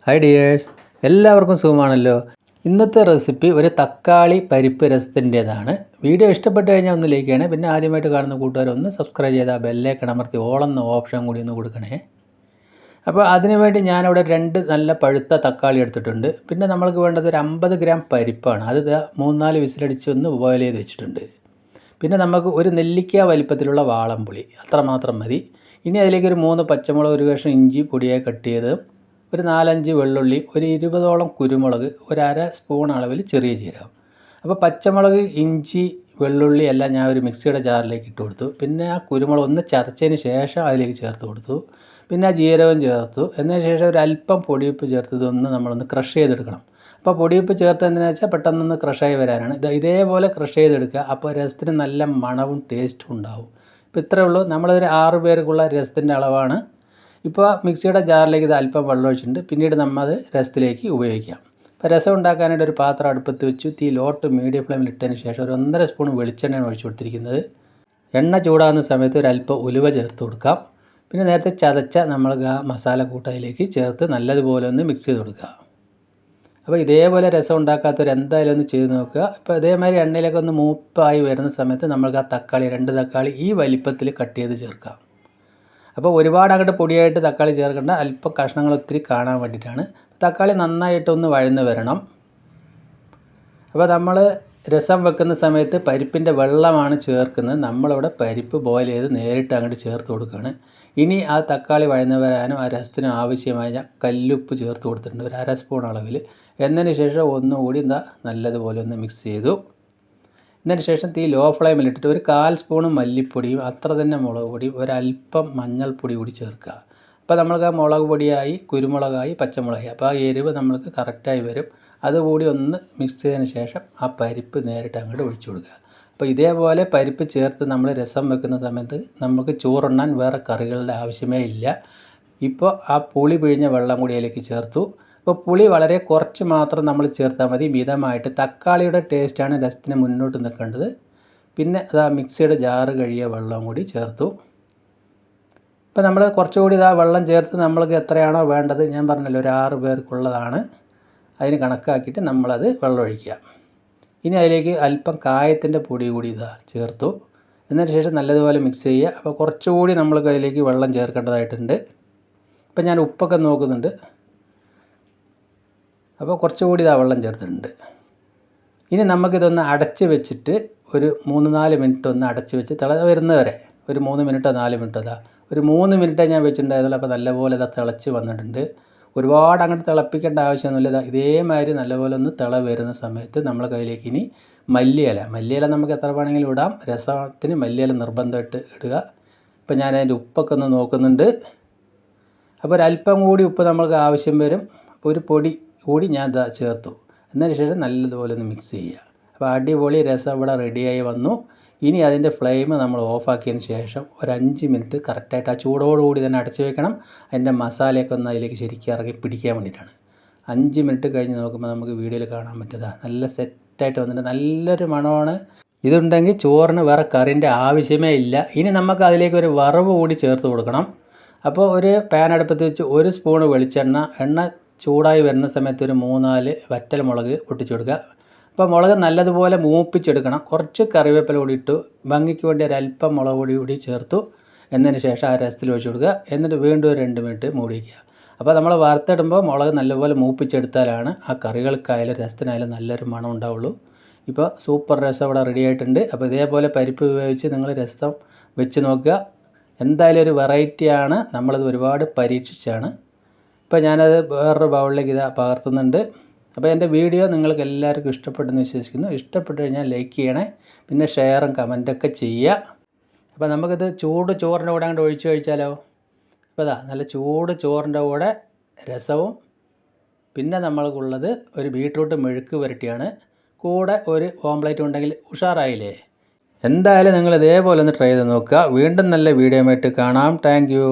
Hi dears, എല്ലാവർക്കും സുഖമാണല്ലോ. ഇന്നത്തെ റെസിപ്പി ഒരു തക്കാളി പരിപ്പ് രസത്തിൻ്റേതാണ്. വീഡിയോ ഇഷ്ടപ്പെട്ട് കഴിഞ്ഞാൽ ഒന്ന് ലൈക്ക് ചെയ്യണേ. പിന്നെ ആദ്യമായിട്ട് കാണുന്ന കൂട്ടുകാർ ഒന്ന് സബ്സ്ക്രൈബ് ചെയ്താൽ ബെല്ലേക്കൺ അമർത്തി ഓളെന്ന ഓപ്ഷൻ കൂടി ഒന്ന് കൊടുക്കണേ. അപ്പോൾ അതിനുവേണ്ടി ഞാനിവിടെ 2 നല്ല പഴുത്ത തക്കാളി എടുത്തിട്ടുണ്ട്. പിന്നെ നമ്മൾക്ക് വേണ്ടത് ഒരു 50 ഗ്രാം പരിപ്പാണ്. അത് 3-4 വിസിലടിച്ച് ഒന്ന് ബോയിൽ ചെയ്ത് വെച്ചിട്ടുണ്ട്. പിന്നെ നമുക്ക് ഒരു നെല്ലിക്ക വലിപ്പത്തിലുള്ള വാളംപുളി അത്രമാത്രം മതി. ഇനി അതിലേക്ക് ഒരു 3 പച്ചമുളക്, ഒരു കഷ്ണം ഇഞ്ചി പൊടിയായി കട്ട് ചെയ്ത്, ഒരു 4-5 വെള്ളുള്ളി, ഒരു 20ഓളം കുരുമുളക്, ഒരു അര സ്പൂൺ അളവിൽ ചെറിയ ജീരകം. അപ്പോൾ പച്ചമുളക്, ഇഞ്ചി, വെള്ളുള്ളി എല്ലാം ഞാൻ ഒരു മിക്സിയുടെ ജാറിലേക്ക് ഇട്ട് കൊടുത്തു. പിന്നെ ആ കുരുമുളക് ഒന്ന് ചതച്ചതിന് ശേഷം അതിലേക്ക് ചേർത്ത് കൊടുത്തു. പിന്നെ ആ ജീരകം ചേർത്തു. എന്നതിന് ശേഷം ഒരു അല്പം പൊടിയുപ്പ് ചേർത്ത് ഇതൊന്ന് നമ്മളൊന്ന് ക്രഷ് ചെയ്തെടുക്കണം. അപ്പോൾ പൊടിയുപ്പ് ചേർത്ത് എന്തിനാണെന്ന് വെച്ചാൽ പെട്ടെന്നൊന്ന് ക്രഷായി വരാനാണ്. ഇതേപോലെ ക്രഷ് ചെയ്തെടുക്കുക. അപ്പോൾ രസത്തിന് നല്ല മണവും ടേസ്റ്റും ഉണ്ടാവും. ഇപ്പോൾ ഇത്രയേ ഉള്ളൂ. നമ്മളൊരു 6 പേർക്കുള്ള രസത്തിൻ്റെ അളവാണ്. ഇപ്പോൾ മിക്സിയുടെ ജാറിലേക്ക് ഇത് അല്പം വെള്ളം ഒഴിച്ചിട്ടുണ്ട്. പിന്നീട് നമ്മൾ അത് രസത്തിലേക്ക് ഉപയോഗിക്കാം. ഇപ്പോൾ രസം ഉണ്ടാക്കാനായിട്ട് ഒരു പാത്രം അടുപ്പത്ത് വെച്ചു. തീ ലോ ടു മീഡിയം ഫ്ലെയിമിൽ ഇട്ടതിന് ശേഷം ഒരു 1.5 സ്പൂൺ വെളിച്ചെണ്ണയാണ് ഒഴിച്ചു കൊടുത്തിരിക്കുന്നത്. എണ്ണ ചൂടാകുന്ന സമയത്ത് ഒരു അല്പം ഉലുവ ചേർത്ത് കൊടുക്കാം. പിന്നെ നേരത്തെ ചതച്ച നമ്മൾ ആ മസാല കൂട്ടയിലേക്ക് ചേർത്ത് നല്ലതുപോലെ ഒന്ന് മിക്സ് ചെയ്ത് കൊടുക്കുക. അപ്പോൾ ഇതേപോലെ രസം ഉണ്ടാക്കാത്തവർ എന്തായാലും ഒന്ന് ചെയ്ത് നോക്കുക. ഇപ്പോൾ ഇതേമാതിരി എണ്ണയിലേക്ക് ഒന്ന് മൂപ്പായി വരുന്ന സമയത്ത് നമ്മൾക്ക് ആ തക്കാളി 2 തക്കാളി ഈ വലിപ്പത്തിൽ കട്ട് ചെയ്ത് ചേർക്കാം. അപ്പോൾ ഒരുപാട് അങ്ങോട്ട് പൊടിയായിട്ട് തക്കാളി ചേർക്കേണ്ട, അല്പം കഷ്ണങ്ങൾ ഒത്തിരി കാണാൻ വേണ്ടിയിട്ടാണ്. തക്കാളി നന്നായിട്ടൊന്ന് വഴന്ന് വരണം. അപ്പോൾ നമ്മൾ രസം വെക്കുന്ന സമയത്ത് പരിപ്പിൻ്റെ വെള്ളമാണ് ചേർക്കുന്നത്. നമ്മളിവിടെ പരിപ്പ് ബോയിൽ ചെയ്ത് നേരിട്ട് അങ്ങോട്ട് ചേർത്ത് കൊടുക്കുകയാണ്. ഇനി ആ തക്കാളി വഴന്ന് വരാനും ആ രസത്തിനും ആവശ്യമായ കല്ലുപ്പ് ചേർത്ത് കൊടുത്തിട്ടുണ്ട്, ഒരു അര സ്പൂൺ അളവിൽ. എന്നതിന് ശേഷം ഒന്നുകൂടി നല്ലതുപോലെ ഒന്ന് മിക്സ് ചെയ്തു. ഇതിന് ശേഷം തീ ലോ ഫ്ലെയിമിലിട്ടിട്ട് ഒരു 1/4 സ്പൂൺ മല്ലിപ്പൊടിയും അത്ര തന്നെ മുളക് പൊടിയും ഒരല്പം മഞ്ഞൾപ്പൊടി കൂടി ചേർക്കുക. അപ്പോൾ നമ്മൾക്ക് ആ മുളക് പൊടിയായി, കുരുമുളകായി, പച്ചമുളകായി. അപ്പോൾ ആ എരിവ് നമ്മൾക്ക് കറക്റ്റായി വരും. അതുകൂടി ഒന്ന് മിക്സ് ചെയ്തതിന് ശേഷം ആ പരിപ്പ് നേരിട്ട് അങ്ങോട്ട് ഒഴിച്ചു കൊടുക്കുക. അപ്പോൾ ഇതേപോലെ പരിപ്പ് ചേർത്ത് നമ്മൾ രസം വെക്കുന്ന സമയത്ത് നമുക്ക് ചോറുണ്ണാൻ വേറെ കറികളുടെ ആവശ്യമേ ഇല്ല. ഇപ്പോൾ ആ പുളി പിഴിഞ്ഞ വെള്ളം കൂടി അതിലേക്ക് ചേർത്തു. അപ്പോൾ പുളി വളരെ കുറച്ച് മാത്രം നമ്മൾ ചേർത്താൽ മതി, മിതമായിട്ട്. തക്കാളിയുടെ ടേസ്റ്റാണ് രസത്തിന് മുന്നോട്ട് നിൽക്കേണ്ടത്. പിന്നെ അത് ആ മിക്സിയുടെ ജാറ് കഴുകിയ വെള്ളം കൂടി ചേർത്തു. ഇപ്പോൾ നമ്മൾ കുറച്ചുകൂടി ഇതാ വെള്ളം ചേർത്ത് നമ്മൾക്ക് എത്രയാണോ വേണ്ടത്, ഞാൻ പറഞ്ഞല്ലോ ഒരു 6 പേർക്കുള്ളതാണ്, അതിന് കണക്കാക്കിയിട്ട് നമ്മളത് വെള്ളം ഒഴിക്കുക. ഇനി അതിലേക്ക് അല്പം കായത്തിൻ്റെ പൊടി കൂടി ചേർത്തു. എന്നതിന് ശേഷം നല്ലതുപോലെ മിക്സ് ചെയ്യുക. അപ്പോൾ കുറച്ചുകൂടി നമ്മൾക്ക് അതിലേക്ക് വെള്ളം ചേർക്കേണ്ടതായിട്ടുണ്ട്. ഇപ്പം ഞാൻ ഉപ്പൊക്കെ നോക്കുന്നുണ്ട്. അപ്പോൾ കുറച്ചുകൂടി വെള്ളം ചേർത്തിട്ടുണ്ട്. ഇനി നമുക്കിതൊന്ന് അടച്ച് വെച്ചിട്ട് ഒരു 3-4 മിനിറ്റ് ഒന്ന് അടച്ച് വെച്ച് വരുന്നത് വരെ ഒരു 3 മിനിറ്റോ 4 മിനിറ്റോ ഒരു 3 മിനിറ്റേ ഞാൻ വെച്ചിട്ടുണ്ടായിരുന്നല്ലോ. അപ്പോൾ നല്ലപോലെ തിളച്ച് വന്നിട്ടുണ്ട്. ഒരുപാട് അങ്ങോട്ട് തിളപ്പിക്കേണ്ട ആവശ്യമൊന്നുമില്ല. ഇതേമാതിരി നല്ലപോലെ ഒന്ന് വരുന്ന സമയത്ത് നമ്മൾ കയ്യിലേക്ക് ഇനി മല്ലിയില നമുക്ക് എത്ര വേണമെങ്കിലും ഇടാം. രസത്തിന് മല്ലിയില നിർബന്ധമായിട്ട് ഇടുക. ഇപ്പോൾ ഞാൻ അതിൻ്റെ ഉപ്പൊക്കെ ഒന്ന് നോക്കുന്നുണ്ട്. അപ്പോൾ ഒരല്പം കൂടി ഉപ്പ് നമ്മൾക്ക് ആവശ്യം വരും. അപ്പോൾ ഒരു പൊടി കൂടി ഞാൻ ചേർത്തു. എന്നതിന് ശേഷം നല്ലതുപോലെ ഒന്ന് മിക്സ് ചെയ്യുക. അപ്പോൾ അടിപൊളി രസം ഇവിടെ റെഡിയായി വന്നു. ഇനി അതിൻ്റെ ഫ്ലെയിം നമ്മൾ ഓഫാക്കിയതിന് ശേഷം ഒരു 5 മിനിറ്റ് കറക്റ്റായിട്ട് ആ ചൂടോടുകൂടി തന്നെ അടച്ച് വെക്കണം. അതിൻ്റെ മസാലയൊക്കെ ഒന്ന് അതിലേക്ക് ശരിക്കും ഇറങ്ങി പിടിക്കാൻ വേണ്ടിയിട്ടാണ്. 5 മിനിറ്റ് കഴിഞ്ഞ് നോക്കുമ്പോൾ നമുക്ക് വീഡിയോയിൽ കാണാൻ പറ്റുക നല്ല സെറ്റായിട്ട് വന്നിട്ട് നല്ലൊരു മണമാണ്. ഇതുണ്ടെങ്കിൽ ചോറിന് വേറെ കറിൻ്റെ ആവശ്യമേ ഇല്ല. ഇനി നമുക്ക് അതിലേക്ക് ഒരു വറവ് കൂടി ചേർത്ത് കൊടുക്കണം. അപ്പോൾ ഒരു പാൻ അടുപ്പത്ത് വെച്ച് 1 സ്പൂൺ വെളിച്ചെണ്ണ, എണ്ണ ചൂടായി വരുന്ന സമയത്ത് ഒരു 3-4 വറ്റൽ മുളക് പൊട്ടിച്ചു കൊടുക്കുക. അപ്പോൾ മുളക് നല്ലതുപോലെ മൂപ്പിച്ചെടുക്കണം. കുറച്ച് കറിവേപ്പില കൂടി ഇട്ടു. ഭംഗിക്ക് വേണ്ടി ഒരല്പം മുളക് പൊടി കൂടി ചേർത്തു. എന്നതിന് ശേഷം ആ രസത്തിൽ ഒഴിച്ച് കൊടുക്കുക. എന്നിട്ട് വീണ്ടും ഒരു 2 മിനിറ്റ് മൂടി വയ്ക്കുക. അപ്പോൾ നമ്മൾ വറുത്തിടുമ്പോൾ മുളക് നല്ലപോലെ മൂപ്പിച്ചെടുത്താലാണ് ആ കറികൾക്കായാലും രസത്തിനായാലും നല്ലൊരു മണം ഉണ്ടാവുള്ളൂ. ഇപ്പോൾ സൂപ്പർ രസം ഇവിടെ റെഡി ആയിട്ടുണ്ട്. അപ്പോൾ ഇതേപോലെ പരിപ്പ് ഉപയോഗിച്ച് നിങ്ങൾ രസം വെച്ച് നോക്കുക. എന്തായാലും ഒരു വെറൈറ്റിയാണ്. നമ്മളത് ഒരുപാട് പരീക്ഷിച്ചാണ്. ഇപ്പോൾ ഞാനത് വേറൊരു ബൗളിലേക്ക് പകർത്തുന്നുണ്ട്. അപ്പോൾ എൻ്റെ വീഡിയോ നിങ്ങൾക്ക് എല്ലാവർക്കും ഇഷ്ടപ്പെട്ടെന്ന് വിശ്വസിക്കുന്നു. ഇഷ്ടപ്പെട്ട് കഴിഞ്ഞാൽ ലൈക്ക് ചെയ്യണേ. പിന്നെ ഷെയറും കമൻറ്റൊക്കെ ചെയ്യുക. അപ്പോൾ നമുക്കിത് ചൂട് ചോറിൻ്റെ കൂടെ അങ്ങോട്ട് ഒഴിച്ച് കഴിച്ചാലോ. അപ്പോൾ നല്ല ചൂട് ചോറിൻ്റെ കൂടെ രസവും പിന്നെ നമ്മൾക്കുള്ളത് ഒരു ബീട്രൂട്ട് മെഴുക്ക് പുരട്ടിയാണ്. കൂടെ ഒരു ഓംപ്ലേറ്റ് ഉണ്ടെങ്കിൽ ഉഷാറായില്ലേ. എന്തായാലും നിങ്ങൾ ഇതേപോലെ ഒന്ന് ട്രൈ ചെയ്ത് നോക്കുക. വീണ്ടും നല്ല വീഡിയോ ആയിട്ട് കാണാം. Thank you.